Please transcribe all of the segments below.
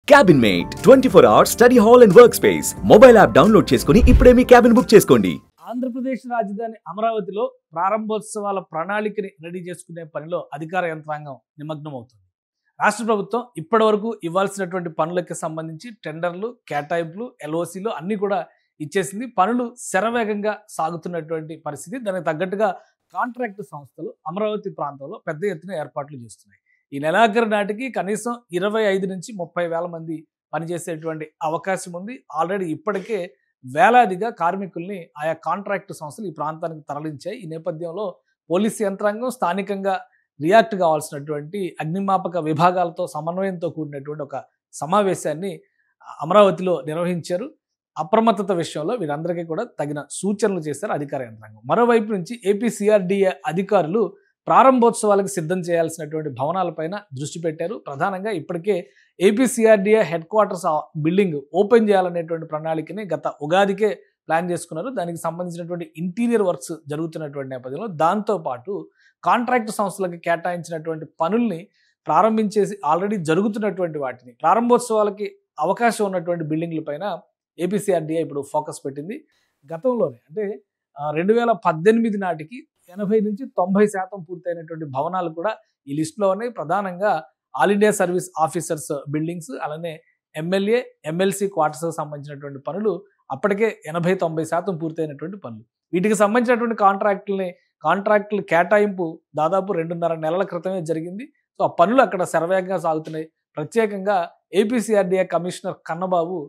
Cabin mate 24 hours study hall and work space mobile app download చేసుకుని ఇప్పుడే మీ cabin book చేసుకోండి. ఆంధ్రప్రదేశ్ రాజధాని అమరావతిలో ప్రారంభోత్సవాల ప్రణాళికని రెడీ చేసుకునే పనిలో అధికార యంత్రాంగం నిమగ్నమవుతుంది. రాష్ట్ర ప్రభుత్వం ఇప్పటివరకు ఇవ్వాల్సినటువంటి పనులకు సంబంధించి టెండర్లు, కేటాయింపులు, ఎల్ఓసీలు అన్నీ కూడా ఇచ్చేసింది. పనులు శరవేగంగా సాగుతున్నటువంటి పరిస్థితి. దానికి తగ్గట్టుగా కాంట్రాక్టు సంస్థలు అమరావతి ప్రాంతంలో పెద్ద ఎత్తున ఏర్పాట్లు చేస్తున్నాయి. ఈ నెలాఖరు నాటికి కనీసం 25 నుంచి 30 వేల మంది పనిచేసేటువంటి అవకాశం ఉంది. ఆల్రెడీ ఇప్పటికే వేలాదిగా కార్మికుల్ని ఆయా కాంట్రాక్టు సంస్థలు ఈ ప్రాంతానికి తరలించాయి. ఈ నేపథ్యంలో పోలీసు యంత్రాంగం స్థానికంగా రియాక్ట్ కావాల్సినటువంటి అగ్నిమాపక విభాగాలతో సమన్వయంతో కూడినటువంటి ఒక సమావేశాన్ని అమరావతిలో నిర్వహించారు. అప్రమత్తత విషయంలో వీరందరికీ కూడా తగిన సూచనలు చేశారు అధికార యంత్రాంగం. మరోవైపు నుంచి ఏపీ సిఆర్డీఏ అధికారులు ప్రారంభోత్సవాలకు సిద్ధం చేయాల్సినటువంటి భవనాలపైన దృష్టి పెట్టారు. ప్రధానంగా ఇప్పటికే AP CRDA head quarters building open చేయాలనేటువంటి ప్రణాళికని గత ఉగాదికే ప్లాన్ చేసుకున్నారు. దానికి సంబంధించినటువంటి ఇంటీరియర్ వర్క్స్ జరుగుతున్నటువంటి నేపథ్యంలో దాంతోపాటు కాంట్రాక్టు సంస్థలకు కేటాయించినటువంటి పనుల్ని ప్రారంభించేసి ఆల్రెడీ జరుగుతున్నటువంటి వాటిని ప్రారంభోత్సవాలకి అవకాశం ఉన్నటువంటి బిల్డింగ్ల పైన ఏపీసీఆర్డీఏ ఇప్పుడు ఫోకస్ పెట్టింది. గతంలోనే అంటే 2018 నాటికి 80 నుంచి 90% పూర్తయినటువంటి భవనాలు కూడా ఈ లిస్టులో ఉన్నాయి. ప్రధానంగా all India service officers buildings, అలానే ఎమ్మెల్యే, ఎమ్మెల్సీ క్వార్టర్స్కి సంబంధించినటువంటి పనులు అప్పటికే 80-90% పూర్తయినటువంటి పనులు. వీటికి సంబంధించినటువంటి కాంట్రాక్టుల కేటాయింపు దాదాపు 2.5 నెలల క్రితమే జరిగింది. సో ఆ పనులు అక్కడ శరవేగంగా సాగుతున్నాయి. ప్రత్యేకంగా APCRDA commissioner Kannababu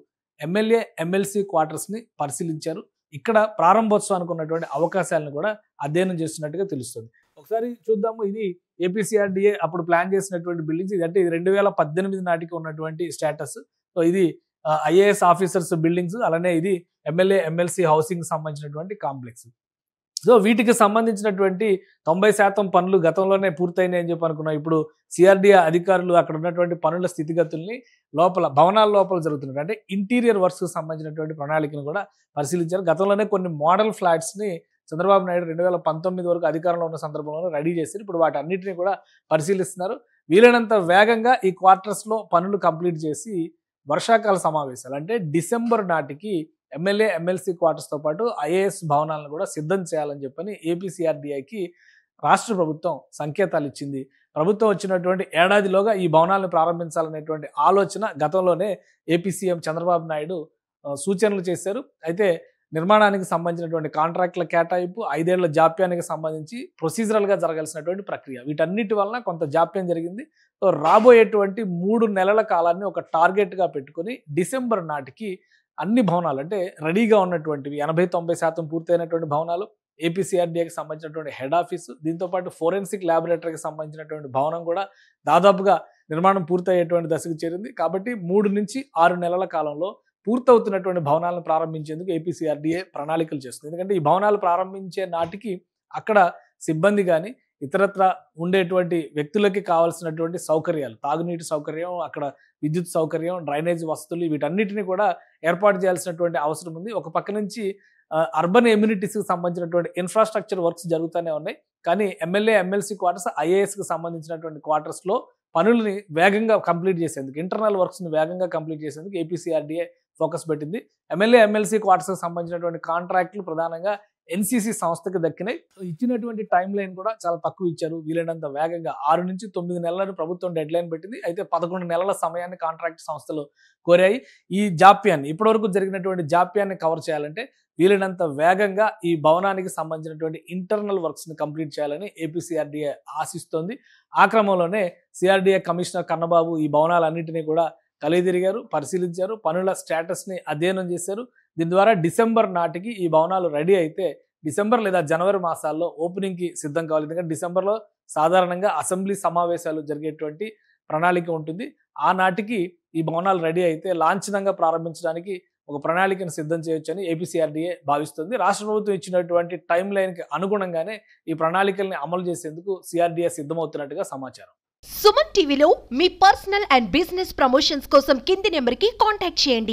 MLA, MLC క్వార్టర్స్ని పరిశీలించారు. ఇక్కడ ప్రారంభోత్సవానికి ఉన్నటువంటి అవకాశాలను కూడా అధ్యయనం చేస్తున్నట్టుగా తెలుస్తుంది. ఒకసారి చూద్దాము. ఇది ఏపీసీఆర్డీఏ అప్పుడు ప్లాన్ చేసినటువంటి బిల్డింగ్స్. ఇది అంటే ఇది 2018 నాటికి ఉన్నటువంటి స్టేటస్. సో ఇది ఐఏఎస్ ఆఫీసర్స్ బిల్డింగ్స్, అలానే ఇది ఎమ్మెల్యే, ఎమ్మెల్సీ హౌసింగ్ సంబంధించినటువంటి కాంప్లెక్స్. సో వీటికి సంబంధించినటువంటి 90% పనులు గతంలోనే పూర్తయినాయి అని చెప్పి అనుకున్నాం. ఇప్పుడు సిఆర్డీఏ అధికారులు అక్కడ ఉన్నటువంటి పనుల స్థితిగతుల్ని భవనాల లోపల జరుగుతున్నట్టు అంటే ఇంటీరియర్ వర్క్స్కి సంబంధించినటువంటి ప్రణాళికను కూడా పరిశీలించారు. గతంలోనే కొన్ని మోడల్ ఫ్లాట్స్ని చంద్రబాబు నాయుడు 2019 వరకు అధికారంలో ఉన్న సందర్భంలో రెడీ చేశారు. ఇప్పుడు వాటి అన్నింటినీ కూడా పరిశీలిస్తున్నారు. వీలైనంత వేగంగా ఈ క్వార్టర్స్లో పనులు కంప్లీట్ చేసి వర్షాకాల సమావేశాలు అంటే డిసెంబర్ నాటికి ఎమ్మెల్యే, ఎమ్మెల్సీ క్వార్టర్స్తో పాటు ఐఏఎస్ భవనాలను కూడా సిద్ధం చేయాలని చెప్పని ఏపీసీఆర్డీఐకి రాష్ట్ర ప్రభుత్వం సంకేతాలు ఇచ్చింది. ప్రభుత్వం వచ్చినటువంటి ఏడాదిలోగా ఈ భవనాలను ప్రారంభించాలనేటువంటి ఆలోచన గతంలోనే ఏపీ సీఎం చంద్రబాబు నాయుడు సూచనలు చేశారు. అయితే నిర్మాణానికి సంబంధించినటువంటి కాంట్రాక్టుల కేటాయింపు, 5 ఏళ్ల జాప్యానికి సంబంధించి ప్రొసీజరల్గా జరగాల్సినటువంటి ప్రక్రియ, వీటన్నిటి వలన కొంత జాప్యం జరిగింది. సో రాబోయేటువంటి 3 నెలల కాలాన్ని ఒక టార్గెట్గా పెట్టుకుని డిసెంబర్ నాటికి అన్ని భవనాలు అంటే రెడీగా ఉన్నటువంటివి 80-90% పూర్తయినటువంటి భవనాలు, ఏపీసీఆర్డీఏకి సంబంధించినటువంటి హెడ్ ఆఫీసు, దీంతోపాటు ఫోరెన్సిక్ ల్యాబొరేటరీకి సంబంధించినటువంటి భవనం కూడా దాదాపుగా నిర్మాణం పూర్తయ్యేటువంటి దశకు చేరింది. కాబట్టి 3 నుంచి 6 నెలల కాలంలో పూర్తవుతున్నటువంటి భవనాలను ప్రారంభించేందుకు ఏపీసీఆర్డీఏ ప్రణాళికలు చేస్తుంది. ఎందుకంటే ఈ భవనాలు ప్రారంభించే నాటికి అక్కడ సిబ్బంది కానీ ఇతరత్ర ఉండేటువంటి వ్యక్తులకి కావాల్సినటువంటి సౌకర్యాలు, తాగునీటి సౌకర్యం, అక్కడ విద్యుత్ సౌకర్యం, డ్రైనేజ్ వసతులు, వీటన్నిటిని కూడా ఏర్పాటు చేయాల్సినటువంటి అవసరం ఉంది. ఒక పక్క నుంచి అర్బన్ ఎమ్యూనిటీస్కి సంబంధించినటువంటి ఇన్ఫ్రాస్ట్రక్చర్ వర్క్స్ జరుగుతూనే ఉన్నాయి. కానీ ఎమ్మెల్యే, ఎమ్మెల్సీ క్వార్టర్స్, ఐఏఎస్కి సంబంధించినటువంటి క్వార్టర్స్లో పనులని వేగంగా కంప్లీట్ చేసేందుకు, ఇంటర్నల్ వర్క్స్ని వేగంగా కంప్లీట్ చేసేందుకు ఏపీసీఆర్డీఏ ఫోకస్ పెట్టింది. ఎమ్మెల్యే, ఎమ్మెల్సీ క్వార్టర్స్కి సంబంధించినటువంటి కాంట్రాక్టులు ప్రధానంగా ఎన్సీసీ సంస్థకి దక్కినాయి. ఇచ్చినటువంటి టైం లైన్ కూడా చాలా తక్కువ ఇచ్చారు. వీలైనంత వేగంగా 6 నుంచి 9 నెలలను ప్రభుత్వం డెడ్ లైన్ పెట్టింది. అయితే 11 నెలల సమయాన్ని కాంట్రాక్ట్ సంస్థలు కోరాయి. ఈ జాప్యాన్ని, ఇప్పటివరకు జరిగినటువంటి జాప్యాన్ని కవర్ చేయాలంటే వీలైనంత వేగంగా ఈ భవనానికి సంబంధించినటువంటి ఇంటర్నల్ వర్క్స్ని కంప్లీట్ చేయాలని ఏపీసీఆర్డీఏ ఆశిస్తోంది. ఆ క్రమంలోనే సిఆర్డీఏ కమిషనర్ కన్నబాబు ఈ భవనాలన్నింటినీ కూడా కలిదిరిగారు, పరిశీలించారు, పనుల స్టేటస్ని అధ్యయనం చేశారు. దీని ద్వారా డిసెంబర్ నాటికి ఈ భవనాలు రెడీ అయితే డిసెంబర్ లేదా జనవరి మాసాల్లో ఓపెనింగ్కి సిద్ధం కావాలి. ఎందుకంటే డిసెంబర్లో సాధారణంగా అసెంబ్లీ సమావేశాలు జరిగేటువంటి ప్రణాళిక ఉంటుంది. ఆ నాటికి ఈ భవనాలు రెడీ అయితే లాంఛనంగా ప్రారంభించడానికి ఒక ప్రణాళికను సిద్ధం చేయొచ్చని ఏపీసీఆర్డీఏ భావిస్తుంది. రాష్ట్ర ప్రభుత్వం ఇచ్చినటువంటి టైం లైన్కి అనుగుణంగానే ఈ ప్రణాళికల్ని అమలు చేసేందుకు సిఆర్డీఏ సిద్ధమవుతున్నట్టుగా సమాచారం. సుమన్ టీవీలో మీ పర్సనల్ అండ్ బిజినెస్ ప్రమోషన్స్ కోసం కింది నెంబర్కి కాంటాక్ట్ చేయండి.